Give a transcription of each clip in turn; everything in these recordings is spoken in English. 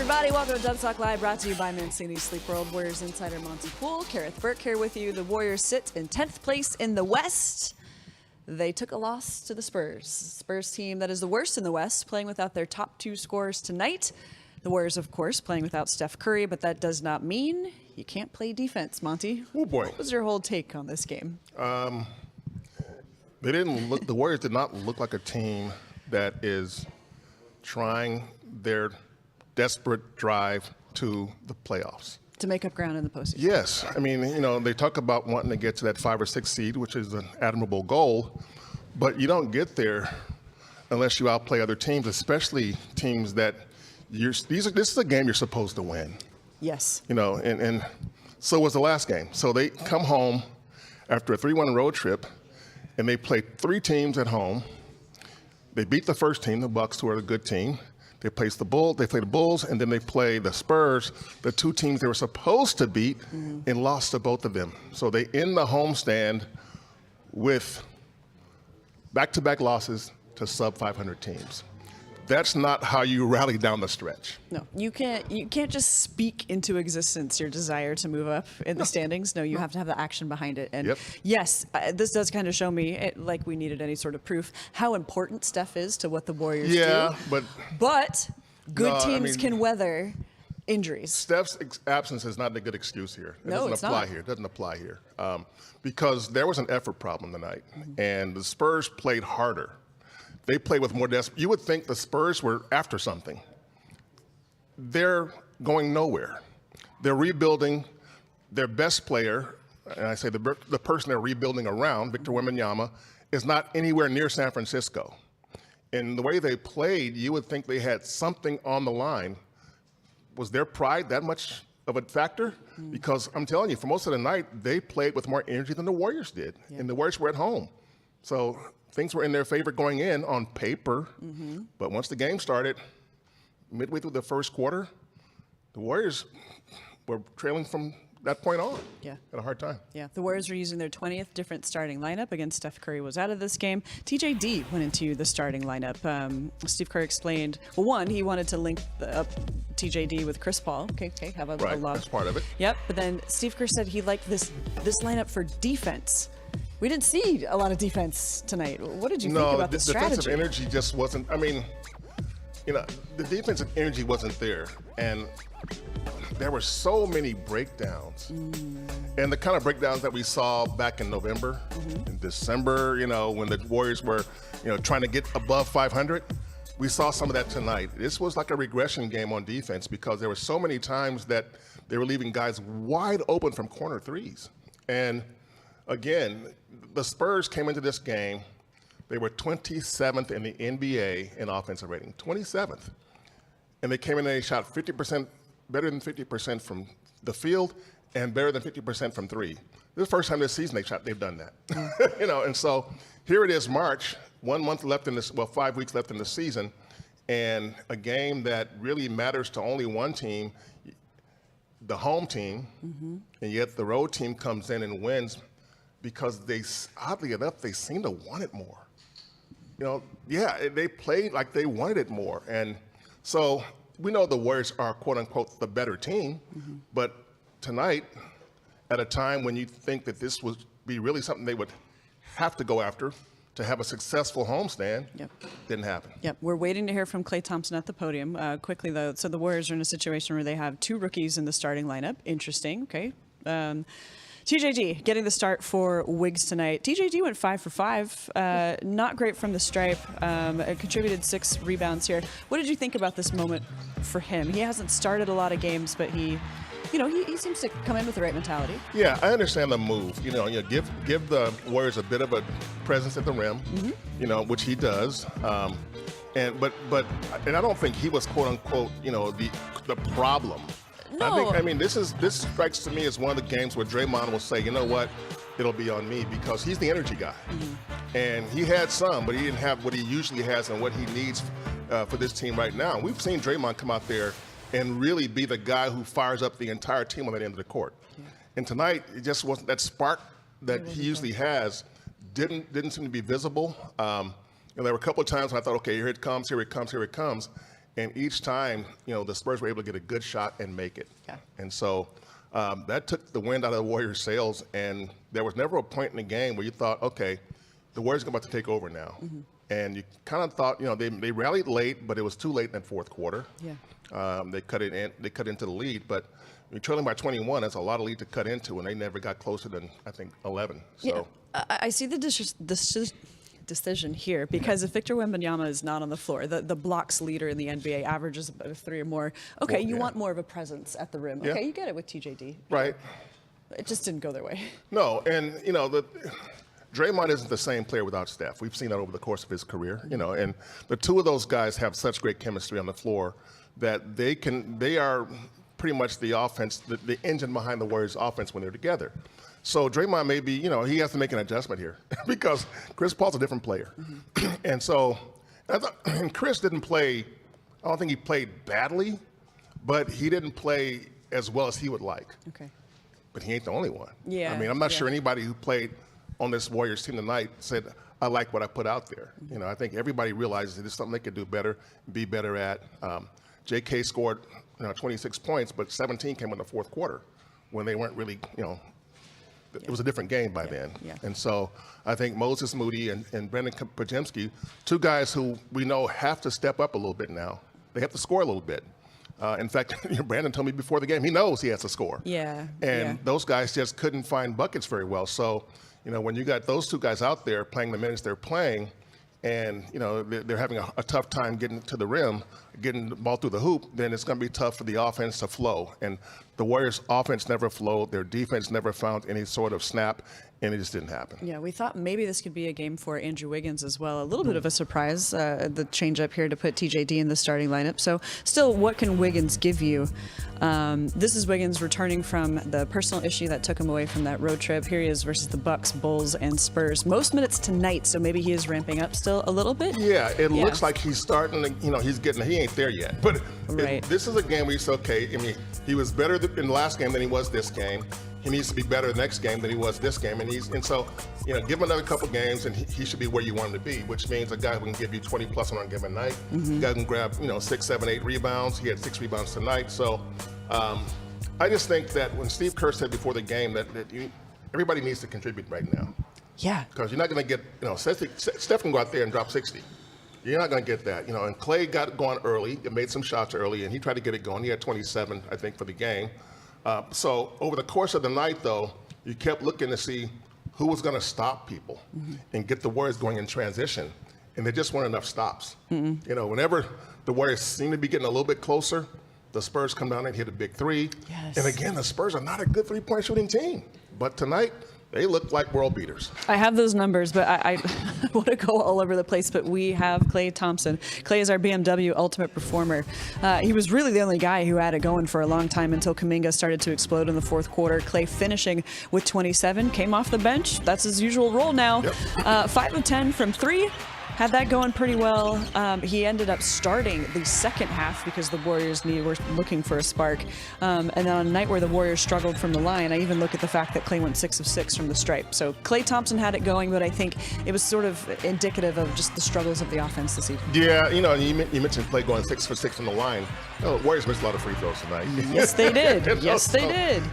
everybody. Welcome to Dub Talk Live, brought to you by Mancini's Sleep World. Warriors insider Monte, Poole, Kerith, Burke here with you. The Warriors sit in 10th place in the West. They took a loss to the Spurs. Spurs team that is the worst in the West, playing without their top two scorers tonight. The Warriors, of course, playing without Steph Curry, but that does not mean you can't play defense, Monte. Oh, boy. What was your whole take on this game? They didn't look. The Warriors did not look like a team that is trying their desperate drive to the playoffs. To make up ground in the postseason. Yes. I mean, you know, they talk about wanting to get to that 5 or 6 seed, which is an admirable goal, but you don't get there unless you outplay other teams, especially teams that this is a game you're supposed to win. Yes. You know, and so was the last game. So they come home after a 3-1 road trip, and they play 3 teams at home. They beat the first team, the Bucks, who are a good team. They play the Bulls, and then they play the Spurs, the 2 teams they were supposed to beat, and lost to both of them. So they end the homestand with back-to-back losses to sub-500 teams. That's not how you rally down the stretch. No, you can't just speak into existence your desire to move up in the standings. No, you have to have the action behind it. And yes, this does kind of show me, like we needed any sort of proof, how important Steph is to what the Warriors do. But good teams can weather injuries. Steph's absence is not a good excuse here. It doesn't apply here. It doesn't apply here. Because there was an effort problem tonight, and the Spurs played harder. They play with more desperate. You would think the Spurs were after something. They're going nowhere. They're rebuilding. Their best player, and I say the person they're rebuilding around, Victor Wembanyama, is not anywhere near San Francisco. And the way they played, you would think they had something on the line. Was their pride that much of a factor? Because I'm telling you, for most of the night, they played with more energy than the Warriors did. And the Warriors were at home. So things were in their favor going in on paper, but once the game started, midway through the first quarter, the Warriors were trailing from that point on. Had a hard time. The Warriors were using their 20th different starting lineup. Again, Steph Curry was out of this game. TJD went into the starting lineup. Steve Kerr explained, well, one, he wanted to link up TJD with Chris Paul. Okay, have a log. That's part of it. But then Steve Kerr said he liked this lineup for defense. We didn't see a lot of defense tonight. What did you think about the strategy? The defensive energy just wasn't. I mean, you know, the defensive energy wasn't there, and there were so many breakdowns, and the kind of breakdowns that we saw back in November, in December. You know, when the Warriors were, trying to get above 500. We saw some of that tonight. This was like a regression game on defense because there were so many times that they were leaving guys wide open from corner threes, and again, the Spurs came into this game, they were 27th in the NBA in offensive rating, 27th. And they came in and they shot 50%, better than 50% from the field and better than 50% from 3. This is the first time this season they've done that. And so here it is, March, 1 month left in this, 5 weeks left in the season, and a game that really matters to only one team, the home team, and yet the road team comes in and wins because oddly enough, they seem to want it more. They played like they wanted it more. And so we know the Warriors are, quote unquote, the better team, but tonight, at a time when you think that this would be really something they would have to go after to have a successful homestand, didn't happen. We're waiting to hear from Klay Thompson at the podium. Quickly, though, so the Warriors are in a situation where they have 2 rookies in the starting lineup. Interesting, okay. TJD getting the start for Wiggs tonight. TJD went 5 for 5. Not great from the stripe. Contributed 6 rebounds here. What did you think about this moment for him? He hasn't started a lot of games, but he seems to come in with the right mentality. Yeah, I understand the move. Give the Warriors a bit of a presence at the rim, which he does. And I don't think he was, quote unquote, the problem. No. I mean, this strikes to me as one of the games where Draymond will say, you know what, it'll be on me, because he's the energy guy. And he had some, but he didn't have what he usually has and what he needs for this team right now. We've seen Draymond come out there and really be the guy who fires up the entire team on that end of the court. And tonight, it just wasn't that spark that he usually has, didn't seem to be visible. There were a couple of times when I thought, okay, here it comes, here it comes, here it comes. And each time, the Spurs were able to get a good shot and make it. Yeah. And so that took the wind out of the Warriors' sails. And there was never a point in the game where you thought, okay, the Warriors are about to take over now. Mm-hmm. And you kind of thought, they rallied late, but it was too late in that fourth quarter. Yeah. They cut into the lead, but you're trailing by 21. That's a lot of lead to cut into, and they never got closer than, I think, 11. So I see the decision here because if Victor Wembanyama is not on the floor, the blocks leader in the NBA averages about 3 or more. Okay, you want more of a presence at the rim. Okay, you get it with TJD. Right. It just didn't go their way. No, and Draymond isn't the same player without Steph. We've seen that over the course of his career, and the two of those guys have such great chemistry on the floor that they are pretty much the offense, the engine behind the Warriors' offense when they're together. So Draymond may be, he has to make an adjustment here because Chris Paul's a different player. Mm-hmm. And so and Chris didn't play, I don't think he played badly, but he didn't play as well as he would like. Okay. But he ain't the only one. Yeah. I mean, I'm not sure anybody who played on this Warriors team tonight said, I like what I put out there. Mm-hmm. I think everybody realizes it's something they could do better, be better at. J.K. scored 26 points, but 17 came in the fourth quarter when they weren't really, it was a different game by then. Yeah. And so I think Moses Moody and Brendan Podziemski, two guys who we know have to step up a little bit now. They have to score a little bit. In fact, Brandon told me before the game, he knows he has to score. Yeah. And those guys just couldn't find buckets very well. So, when you got those two guys out there playing the minutes they're playing, and they're having a tough time getting to the rim, getting the ball through the hoop, then it's going to be tough for the offense to flow. And the Warriors' offense never flowed. Their defense never found any sort of snap, and it just didn't happen. Yeah, we thought maybe this could be a game for Andrew Wiggins as well. A little bit of a surprise, the change up here to put TJD in the starting lineup. So still, what can Wiggins give you? This is Wiggins returning from the personal issue that took him away from that road trip. Here he is versus the Bucks, Bulls, and Spurs. Most minutes tonight, so maybe he is ramping up still a little bit. Yeah, it looks like he's starting to, he ain't there yet. But this is a game where you say, okay, he was better in the last game than he was this game. He needs to be better the next game than he was this game. And so, give him another couple games and he should be where you want him to be, which means a guy who can give you 20 plus on a given night. Mm-hmm. A guy who can grab, 6, 7, 8 rebounds. He had 6 rebounds tonight. So I just think that when Steve Kerr said before the game that everybody needs to contribute right now. Yeah. Because you're not going to get, Steph can go out there and drop 60. You're not going to get that. And Klay got going early, made some shots early, and he tried to get it going. He had 27, I think, for the game. So over the course of the night, though, you kept looking to see who was going to stop people and get the Warriors going in transition, and there just weren't enough stops. Mm-hmm. Whenever the Warriors seem to be getting a little bit closer, the Spurs come down and hit a big three. Yes. And again, the Spurs are not a good three-point shooting team. But tonight, they look like world beaters. I have those numbers, but I want to go all over the place. But we have Klay Thompson. Klay is our BMW Ultimate Performer. He was really the only guy who had it going for a long time until Kuminga started to explode in the fourth quarter. Klay finishing with 27, came off the bench. That's his usual role now. Yep. 5 of 10 from 3. Had that going pretty well. He ended up starting the second half because the Warriors were looking for a spark. And then on a night where the Warriors struggled from the line, I even look at the fact that Klay went 6 of 6 from the stripe. So Klay Thompson had it going, but I think it was sort of indicative of just the struggles of the offense this evening. Yeah, you mentioned Klay going 6 for 6 from the line. The Warriors missed a lot of free throws tonight. Yes, they did. They did.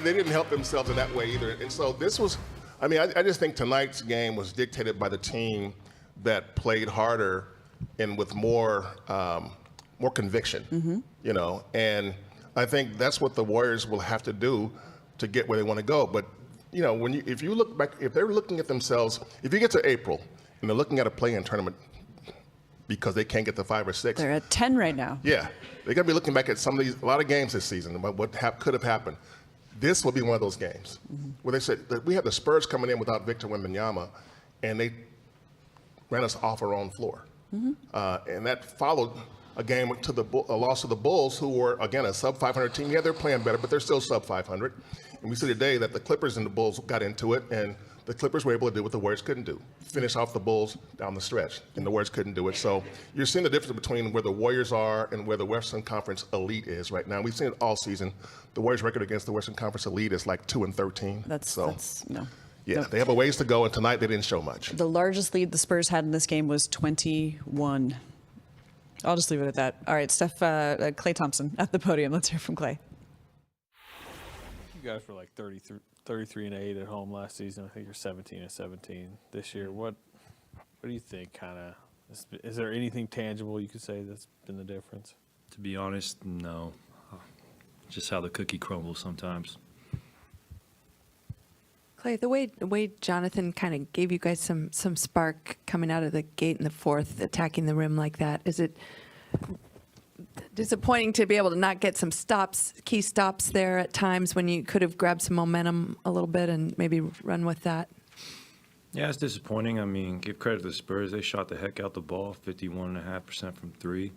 They didn't help themselves in that way either. And so this was, I just think tonight's game was dictated by the team that played harder and with more conviction, and I think that's what the Warriors will have to do to get where they want to go. But if you look back, if they're looking at themselves, if you get to April and they're looking at a play-in tournament because they can't get to 5 or 6, they're at 10 right now. Yeah, they're gonna be looking back at a lot of games this season about what could have happened. This will be one of those games where they said that we have the Spurs coming in without Victor Wembanyama, and they ran us off our own floor. Mm-hmm. And that followed a game a loss to the Bulls, who were, again, a sub-500 team. Yeah, they're playing better, but they're still sub-500. And we see today that the Clippers and the Bulls got into it, and the Clippers were able to do what the Warriors couldn't do, finish off the Bulls down the stretch, and the Warriors couldn't do it. So you're seeing the difference between where the Warriors are and where the Western Conference elite is right now. We've seen it all season. The Warriors' record against the Western Conference elite is like 2-13. That's no. Yeah, Nope. They have a ways to go, and tonight they didn't show much. The largest lead the Spurs had in this game was 21. I'll just leave it at that. All right, Steph, Klay Thompson at the podium. Let's hear from Klay. You guys were like 33-8 at home last season. I think you're 17-17 this year. What do you think? Kind of, is there anything tangible you could say that's been the difference? To be honest, no. Just how the cookie crumbles sometimes. Klay, the way Jonathan kind of gave you guys some spark coming out of the gate in the fourth, attacking the rim like that, is it disappointing to be able to not get some key stops there at times when you could have grabbed some momentum a little bit and maybe run with that? Yeah, it's disappointing. I mean, give credit to the Spurs. They shot the heck out the ball, 51.5% from three.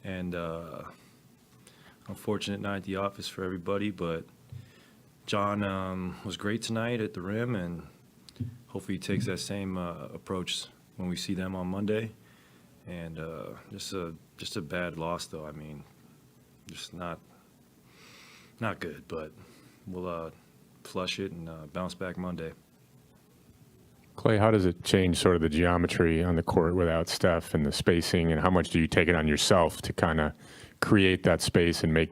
And unfortunate night at the office for everybody, but John was great tonight at the rim, and hopefully he takes that same approach when we see them on Monday. And just a bad loss, though. I mean, just not good, but we'll flush it and bounce back Monday. Klay, how does it change sort of the geometry on the court without Steph and the spacing, and how much do you take it on yourself to kind of create that space and make,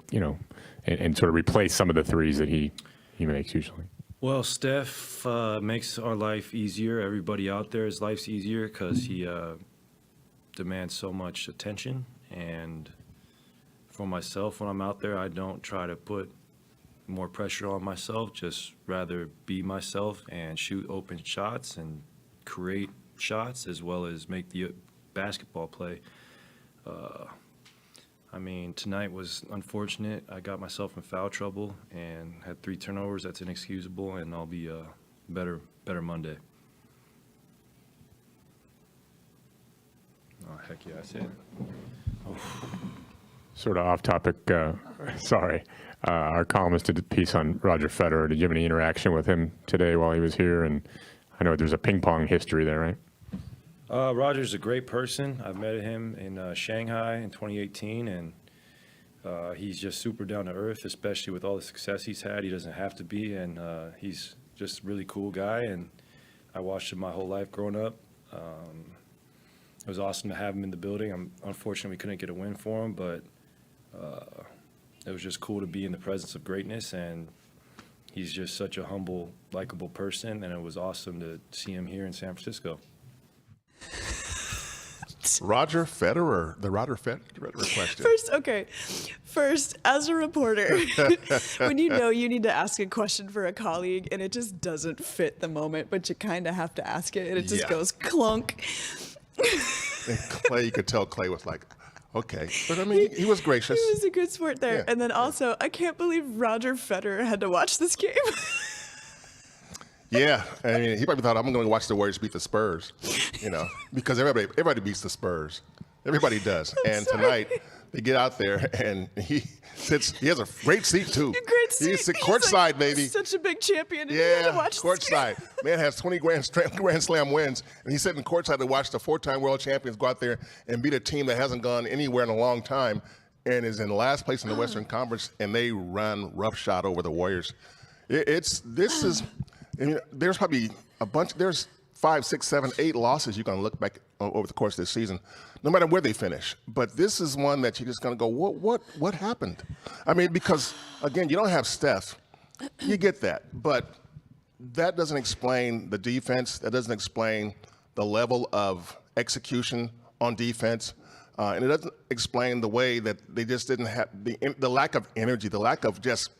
and sort of replace some of the threes that he makes usually? Well, Steph makes our life easier. Everybody out there's life's easier because he demands so much attention. And for myself, when I'm out there, I don't try to put more pressure on myself, just rather be myself and shoot open shots and create shots as well as make the basketball play. I mean, tonight was unfortunate. I got myself in foul trouble and had 3 turnovers. That's inexcusable, and I'll be better Monday. Oh, heck yeah, that's it. Oh. Sort of off topic, sorry. Our columnist did a piece on Roger Federer. Did you have any interaction with him today while he was here? And I know there's a ping pong history there, right? Roger's a great person. I've met him in Shanghai in 2018, and he's just super down to earth, especially with all the success he's had. He doesn't have to be, and he's just a really cool guy, and I watched him my whole life growing up. It was awesome to have him in the building. Unfortunately, we couldn't get a win for him, but it was just cool to be in the presence of greatness, and he's just such a humble, likable person, and it was awesome to see him here in San Francisco. Roger Federer, the Roger Federer question. First, as a reporter, when you need to ask a question for a colleague and it just doesn't fit the moment, but you kind of have to ask it, and it just goes clunk. And Klay, you could tell Klay was like, okay. But I mean, he was gracious. He was a good sport there. Yeah. And then also, I can't believe Roger Federer had to watch this game. Yeah, I mean, he probably thought, I'm going to watch the Warriors beat the Spurs, because everybody beats the Spurs. Everybody does. Tonight, they get out there, and he has a great seat, too. Great seat. He's courtside, baby. He's such a big champion. And Yeah, to watch courtside. Man has 20 Grand Slam wins, and he's sitting courtside to watch the 4-time world champions go out there and beat a team that hasn't gone anywhere in a long time and is in last place in the Western Conference, and they run roughshod over the Warriors. There's probably there's 5, 6, 7, 8 losses you're going to look back over the course of this season, no matter where they finish. But this is one that you're just going to go, what happened? I mean, because, again, you don't have Steph. You get that. But that doesn't explain the defense. That doesn't explain the level of execution on defense. And it doesn't explain the way that they just didn't have the lack of energy, the lack of just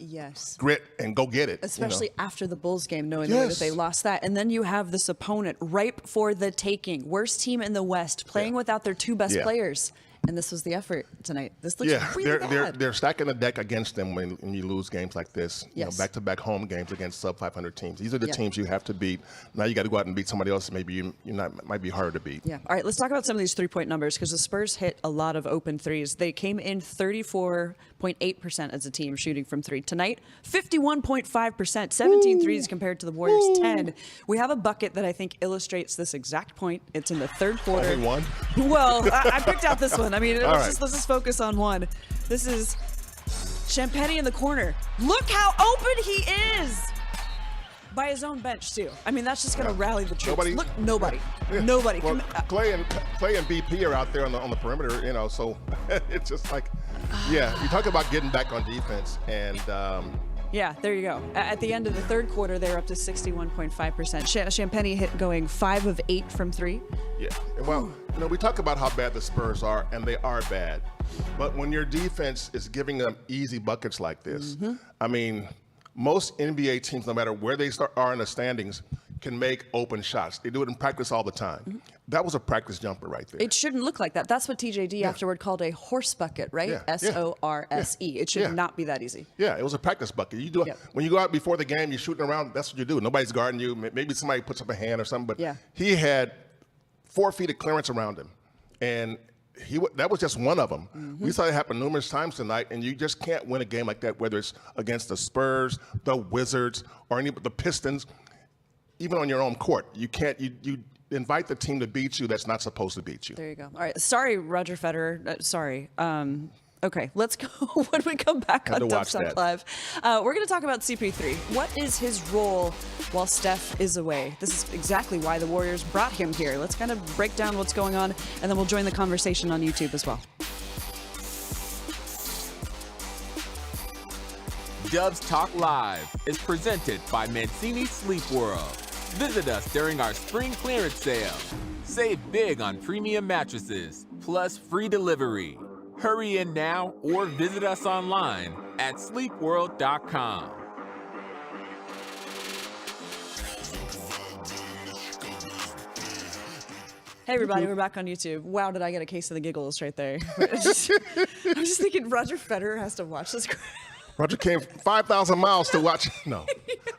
grit and go get it. Especially after the Bulls game, knowing the way that they lost that. And then you have this opponent ripe for the taking. Worst team in the West, playing without their 2 best players. And this was the effort tonight. This looks really bad. They're stacking the deck against them when you lose games like this. Back-to-back home games against sub-500 teams. These are the teams you have to beat. Now you got to go out and beat somebody else. Maybe might be harder to beat. Yeah. All right. Let's talk about some of these 3-point numbers, because the Spurs hit a lot of open threes. They came in 34.8% as a team shooting from 3 tonight. 51.5%. 17 threes compared to the Warriors' 10. We have a bucket that I think illustrates this exact point. It's in the third quarter. Only one? Well, I picked out this one. I mean, let's just focus on one. This is Champagny in the corner. Look how open he is. by his own bench too. I mean, that's just going to rally the troops. Nobody? Look, nobody. Yeah. Nobody. Well, Klay and BP are out there on the perimeter, you know, so it's just like, yeah, you talk about getting back on defense, and yeah, there you go. At the end of the third quarter, they're up to 61.5%. Champagne going 5 of 8 from 3. yeah. Well, you know, we talk about how bad the Spurs are, and they are bad. But when your defense is giving them easy buckets like this, I mean, most NBA teams, no matter where they are in the standings, can make open shots. They do it in practice all the time. That was a practice jumper right there. It shouldn't look like that. That's what TJD afterward called a horse bucket, right? Yeah, SORSE. It should not be that easy. Yeah, it was a practice bucket. You do when you go out before the game, you're shooting around. That's what you do. Nobody's guarding you. Maybe somebody puts up a hand or something. But he had 4 feet of clearance around him, and that was just one of them. We saw it happen numerous times tonight, and you just can't win a game like that, whether it's against the Spurs, the Wizards, or the Pistons. Even on your own court, you can't. You invite the team to beat you that's not supposed to beat you. There you go. All right. Sorry, Roger Federer. Sorry. Okay, let's go. When we come back on Dub Talk Live, we're going to talk about CP3. What is his role while Steph is away? This is exactly why the Warriors brought him here. Let's kind of break down what's going on, and then we'll join the conversation on YouTube as well. Dubs Talk Live is presented by Mancini Sleep World. Visit us during our spring clearance sale. Save big on premium mattresses, plus free delivery. Hurry in now or visit us online at sleepworld.com. Hey everybody, we're back on YouTube. Wow, did I get a case of the giggles right there. I'm just thinking Roger Federer has to watch this. Roger came 5,000 miles to watch. No,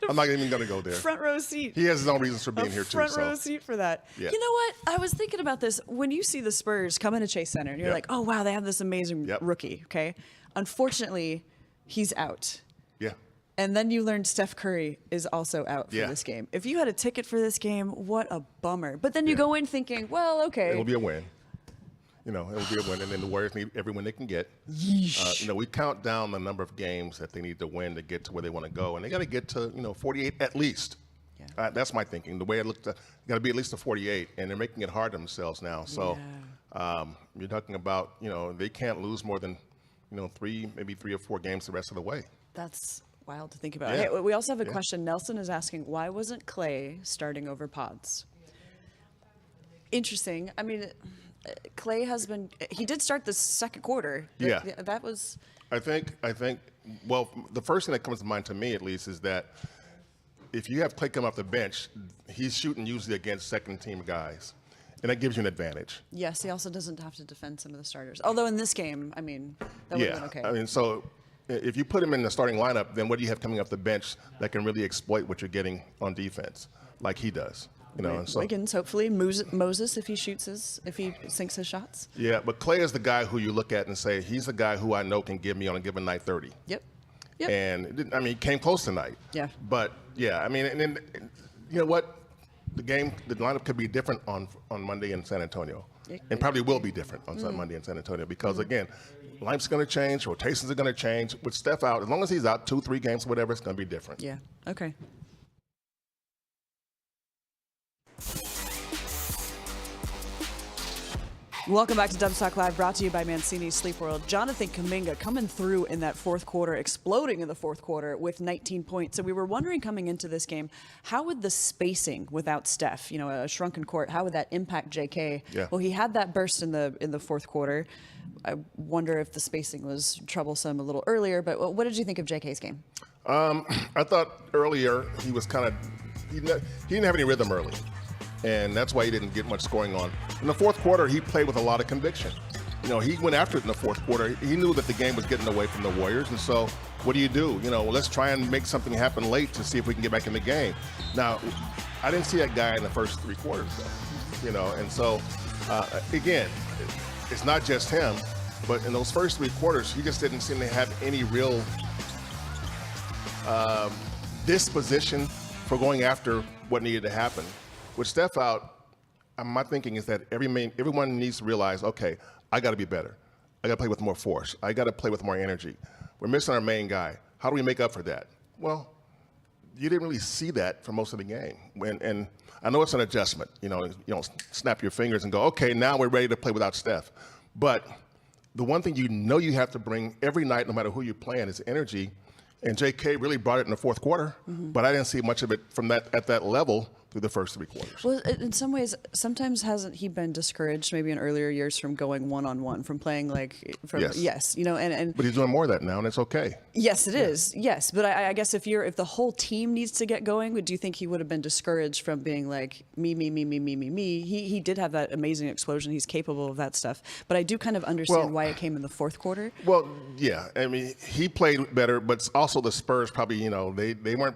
I'm not even going to go there. Front row seat. He has his own reasons for being here too. Front row seat for that. Yeah. You know what? I was thinking about this. When you see the Spurs come into Chase Center, and you're like, oh wow, they have this amazing rookie. Okay, unfortunately, he's out. Yeah. And then you learned Steph Curry is also out for this game. If you had a ticket for this game, what a bummer. But then you go in thinking, well, okay. It'll be a win. You know, it'll be a win, and then the Warriors need every win they can get. You know, we count down the number of games that they need to win to get to where they want to go, and they got to get to 48 at least. Yeah. That's my thinking. The way it looked, got to be at least to 48, and they're making it hard themselves now. So you're talking about they can't lose more than 3, maybe 3 or 4 games the rest of the way. That's wild to think about. Hey, we also have a question. Nelson is asking, why wasn't Klay starting over Pods? Interesting. I mean, Klay has been. He did start the second quarter. That was. I think. Well, the first thing that comes to mind to me, at least, is that if you have Klay come off the bench, he's shooting usually against second-team guys, and that gives you an advantage. Yes, he also doesn't have to defend some of the starters. Although in this game, I mean, that would have been okay. I mean, so if you put him in the starting lineup, then what do you have coming off the bench that can really exploit what you're getting on defense, like he does? And so, Wiggins, hopefully, Moses, if he sinks his shots. Yeah, but Klay is the guy who you look at and say, he's the guy who I know can give me on a given night 30. Yep. And, I mean, he came close tonight. Yeah. But, yeah, I mean, and then, you know what? The lineup could be different on Monday in San Antonio. And probably will be different on Monday in San Antonio because, again, lineup's going to change, rotations are going to change. With Steph out, as long as he's out 2-3 games, whatever, it's going to be different. Yeah, okay. Welcome back to Dub Talk Live, brought to you by Mancini Sleep World. Jonathan Kuminga coming through in that fourth quarter, exploding in the fourth quarter with 19 points. So we were wondering coming into this game, how would the spacing without Steph, a shrunken court, how would that impact JK? Yeah. Well, he had that burst in the fourth quarter. I wonder if the spacing was troublesome a little earlier, but what did you think of JK's game? I thought earlier he was he didn't have any rhythm early. And that's why he didn't get much scoring on. In the fourth quarter, he played with a lot of conviction. He went after it in the fourth quarter. He knew that the game was getting away from the Warriors, and so what do? Let's try and make something happen late to see if we can get back in the game. Now, I didn't see that guy in the first 3 quarters, though. And so, again, it's not just him, but in those first 3 quarters, he just didn't seem to have any real disposition for going after what needed to happen. With Steph out, my thinking is that everyone needs to realize, okay, I got to be better. I got to play with more force. I got to play with more energy. We're missing our main guy. How do we make up for that? Well, you didn't really see that for most of the game. And I know it's an adjustment. You don't snap your fingers and go, okay, now we're ready to play without Steph. But the one thing you have to bring every night, no matter who you're playing, is energy. And J.K. really brought it in the fourth quarter, but I didn't see much of it at that level through the first 3 quarters. Well, in some ways, sometimes hasn't he been discouraged, maybe in earlier years, from going one-on-one, from playing Yes. and But he's doing more of that now, and it's okay. yes, it is. Yes, but I guess if the whole team needs to get going, do you think he would have been discouraged from being like me? He did have that amazing explosion. He's capable of that stuff. But I do kind of understand why it came in the fourth quarter. Well, yeah. I mean, he played better, but also the Spurs probably, they weren't.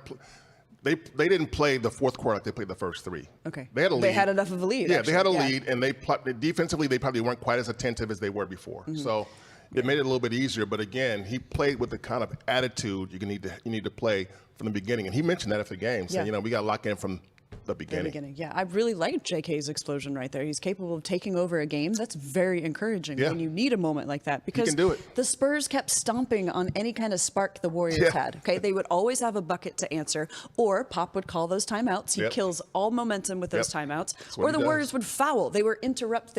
They didn't play the fourth quarter like they played the first 3. Okay. They had a lead. They had enough of a lead. Yeah, actually. they had a lead, and defensively they probably weren't quite as attentive as they were before. So it made it a little bit easier. But again, he played with the kind of attitude you need to play from the beginning. And he mentioned that after the game, saying, we got to lock in from the beginning. Yeah, I really liked JK's explosion right there. He's capable of taking over a game. That's very encouraging when you need a moment like that, because can do it. The Spurs kept stomping on any kind of spark the Warriors had. Okay, they would always have a bucket to answer, or Pop would call those timeouts. He kills all momentum with those timeouts, or the Warriors would foul. They would interrupt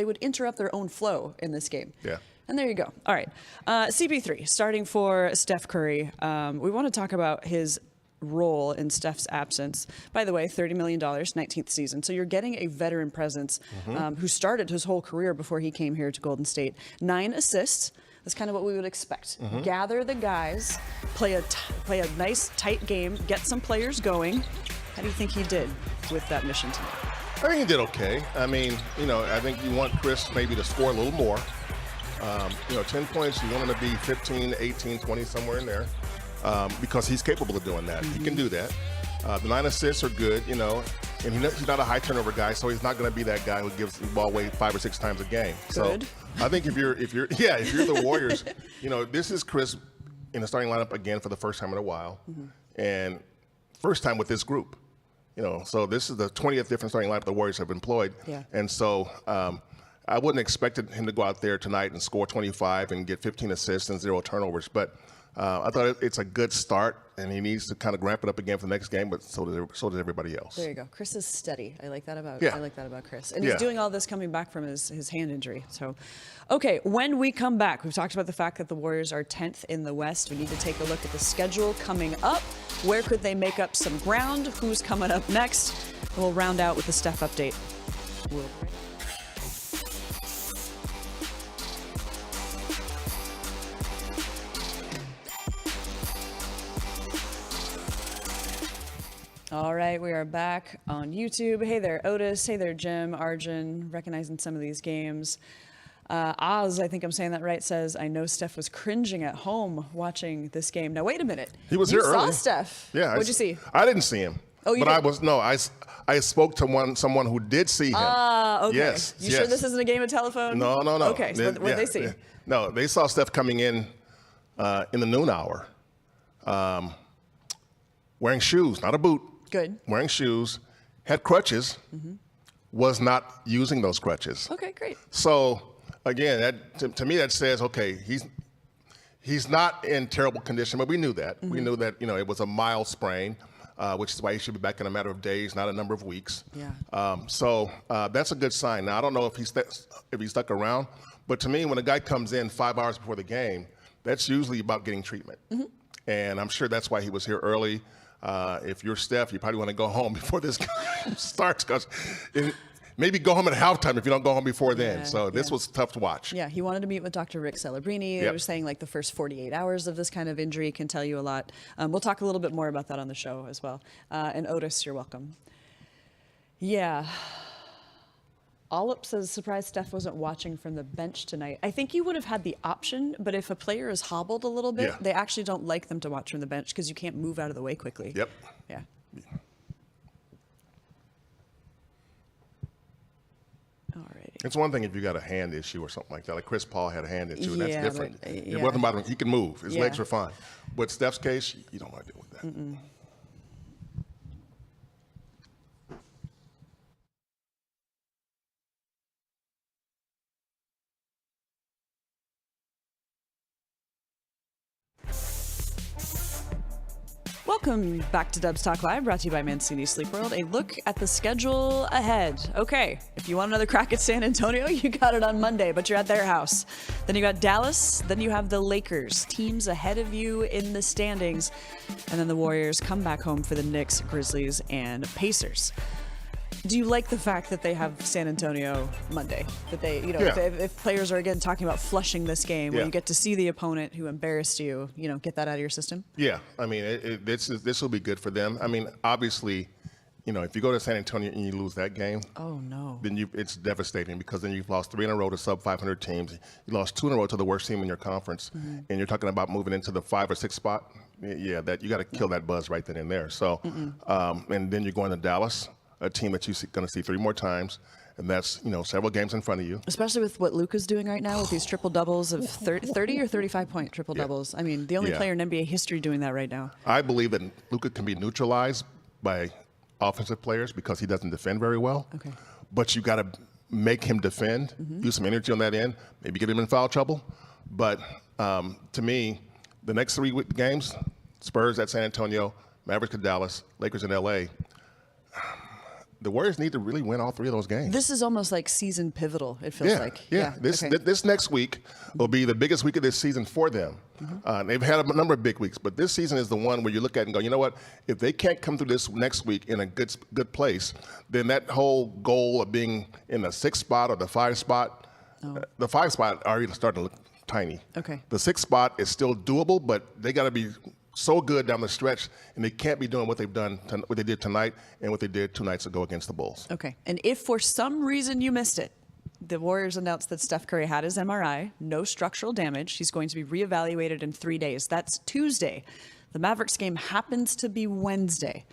their own flow in this game. Yeah. And there you go. All right, CP3 starting for Steph Curry. We want to talk about his role in Steph's absence. By the way, $30 million, 19th season. So you're getting a veteran presence who started his whole career before he came here to Golden State. 9 assists. That's kind of what we would expect. Gather the guys, play a nice, tight game, get some players going. How do you think he did with that mission tonight? I think he did okay. I mean, I think you want Chris maybe to score a little more. 10 points, you want him to be 15, 18, 20, somewhere in there. Because he's capable of doing that. He can do that. The 9 assists are good, and he's not a high turnover guy, so he's not going to be that guy who gives the ball away 5 or 6 times a game. Good. So I think if you're the Warriors, this is Chris in the starting lineup again for the first time in a while, and first time with this group. So this is the 20th different starting lineup the Warriors have employed, and so. I wouldn't expect him to go out there tonight and score 25 and get 15 assists and 0 turnovers, but I thought it's a good start, and he needs to kind of ramp it up again for the next game, but so does everybody else. There you go. Chris is steady. I like that about Chris. And Yeah. he's doing all this coming back from his hand injury. So, okay, when we come back, we've talked about the fact that the Warriors are 10th in the West. We need to take a look at the schedule coming up. Where could they make up some ground? Who's coming up next? We'll round out with the Steph update. All right, we are back on YouTube. Hey there, Otis. Hey there, Jim, Arjun, recognizing some of these games. Oz, I think I'm saying that right, says, I know Steph was cringing at home watching this game. Now, wait a minute. He was you here saw early. Steph. Yeah. What'd you see? I didn't see him. Oh, you but didn't? I spoke to someone who did see him. Okay. Yes. You sure this isn't a game of telephone? No. Okay, so what did they see? No, they saw Steph coming in the noon hour, wearing shoes, not a boot. Good. Wearing shoes, had crutches, was not using those crutches. Okay, great. So, again, to me that says, okay, he's not in terrible condition, but we knew that. We knew that, it was a mild sprain, which is why he should be back in a matter of days, not a number of weeks. Yeah. So that's a good sign. Now, I don't know if he stuck around, but to me, when a guy comes in 5 hours before the game, that's usually about getting treatment. And I'm sure that's why he was here early. If you're Steph, you probably want to go home before this game starts, because maybe go home at halftime if you don't go home before then. Yeah, so this was tough to watch. Yeah, he wanted to meet with Dr. Rick Celebrini. They were saying the first 48 hours of this kind of injury can tell you a lot. We'll talk a little bit more about that on the show as well. And Otis, you're welcome. Yeah. Olip says, surprised Steph wasn't watching from the bench tonight. I think you would have had the option, but if a player is hobbled a little bit, they actually don't like them to watch from the bench because you can't move out of the way quickly. Yep. Yeah. All righty. It's one thing if you got a hand issue or something like that. Like Chris Paul had a hand issue, and that's Yeah, different. but, It wasn't about him. He can move. His Yeah. legs were fine. But Steph's case, you don't want to deal with that. Welcome back to Dubs Talk Live, brought to you by Mancini Sleep World. A look at the schedule ahead. Okay, if you want another crack at San Antonio, you got it on Monday, but you're at their house. Then you got Dallas, then you have the Lakers, teams ahead of you in the standings. And then the Warriors come back home for the Knicks, Grizzlies, and Pacers. Do you like the fact that they have San Antonio Monday? That they, if players are again talking about flushing this game, where you get to see the opponent who embarrassed you, get that out of your system? Yeah, I mean, this will be good for them. I mean, obviously, if you go to San Antonio and you lose that game, oh no, then it's devastating, because then you've lost 3 in a row to sub 500 teams. You lost 2 in a row to the worst team in your conference, and you're talking about moving into the 5 or 6 spot. Yeah, that you got to kill that buzz right then and there. So, and then you're going to Dallas, a team that you're going to see 3 more times, and that's several games in front of you. Especially with what Luka's doing right now with these triple doubles of 30 or 35-point triple doubles. I mean, the only player in NBA history doing that right now. I believe that Luka can be neutralized by offensive players because he doesn't defend very well. Okay. But you got to make him defend, use some energy on that end, maybe get him in foul trouble. But to me, the next 3 games, Spurs at San Antonio, Mavericks at Dallas, Lakers in LA, the Warriors need to really win all 3 of those games. This is almost like season pivotal, it feels like. Yeah. This next week will be the biggest week of this season for them. They've had a number of big weeks, but this season is the one where you look at it and go, you know what? If they can't come through this next week in a good place, then that whole goal of being in the 6th spot or the 5 spot, the 5 spot already starting to look tiny. Okay. The 6th spot is still doable, but they got to be so good down the stretch, and they can't be doing what they've done, what they did tonight, and what they did 2 nights ago against the Bulls. Okay. And if for some reason you missed it, the Warriors announced that Steph Curry had his MRI, no structural damage. He's going to be reevaluated in 3 days. That's Tuesday. The Mavericks game happens to be Wednesday.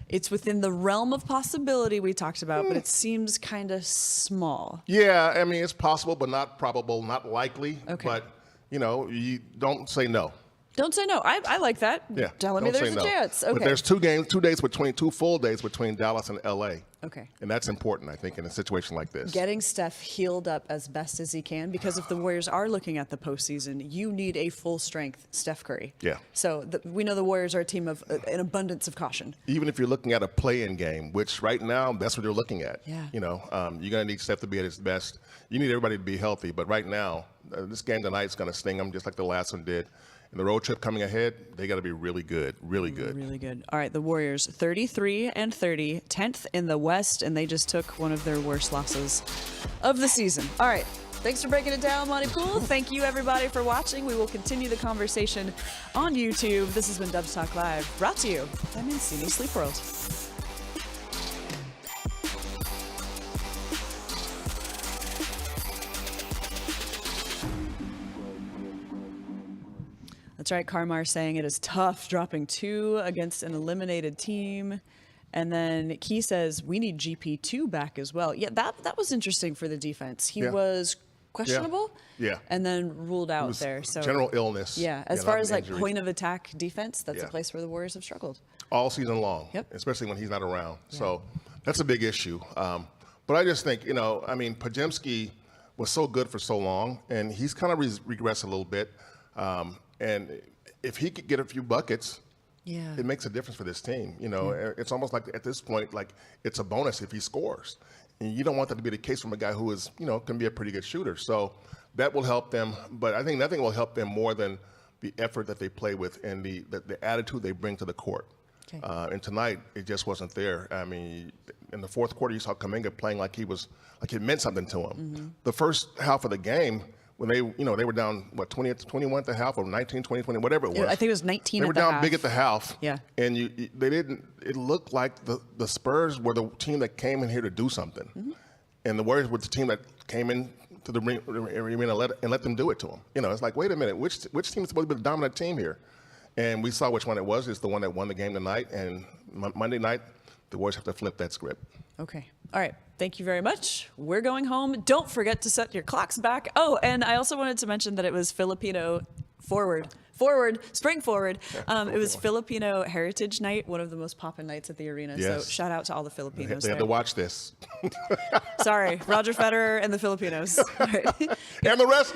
It's within the realm of possibility we talked about, but it seems kind of small. Yeah, I mean, it's possible, but not probable, not likely. Okay. But, you don't say no. Don't say no. I like that. Yeah. Telling me don't there's say a no. chance. Okay. But there's 2 days between 2 full days between Dallas and LA. Okay. And that's important, I think, in a situation like this. Getting Steph healed up as best as he can, because if the Warriors are looking at the postseason, you need a full strength Steph Curry. Yeah. So we know the Warriors are a team of an abundance of caution. Even if you're looking at a play-in game, which right now that's what you're looking at. Yeah. You're going to need Steph to be at his best. You need everybody to be healthy. But right now, this game tonight is going to sting them just like the last one did. And the road trip coming ahead, they got to be really good, really good. Really good. All right, the Warriors 33-30, 10th in the West, and they just took one of their worst losses of the season. All right, thanks for breaking it down, Monte Poole. Thank you, everybody, for watching. We will continue the conversation on YouTube. This has been Dubs Talk Live, brought to you by Mancini Sleep World. That's right, Karmar saying it is tough dropping 2 against an eliminated team. And then Key says we need GP2 back as well. Yeah, that was interesting for the defense. He was questionable and then ruled out there. So general illness. Yeah, as far as like injury. point of attack defense, that's a place where the Warriors have struggled. All season long, especially when he's not around. So that's a big issue. But I just think, Podziemski was so good for so long, and he's kind of regressed a little bit. And if he could get a few buckets, it makes a difference for this team. It's almost like at this point, like it's a bonus if he scores. And you don't want that to be the case from a guy who is, can be a pretty good shooter. So that will help them. But I think nothing will help them more than the effort that they play with and the attitude they bring to the court. Okay. And tonight, it just wasn't there. I mean, in the 4th quarter, you saw Kuminga playing like it meant something to him. The first half of the game, when they were down, 20-21 at the half, or 19-20, whatever it was. I think it was 19 They at were the down half. big at the half. Yeah. And it looked like the Spurs were the team that came in here to do something. And the Warriors were the team that came in to the arena and let them do it to them. It's like, wait a minute, which team is supposed to be the dominant team here? And we saw which one it was. It's the one that won the game tonight. And Monday night, the Warriors have to flip that script. Okay. All right. Thank you very much. We're going home. Don't forget to set your clocks back. Oh, and I also wanted to mention that it was Filipino spring forward. It was Filipino Heritage Night, one of the most poppin' nights at the arena. Yes. So shout out to all the Filipinos. They have to watch this. Sorry, Roger Federer and the Filipinos. All right. And the rest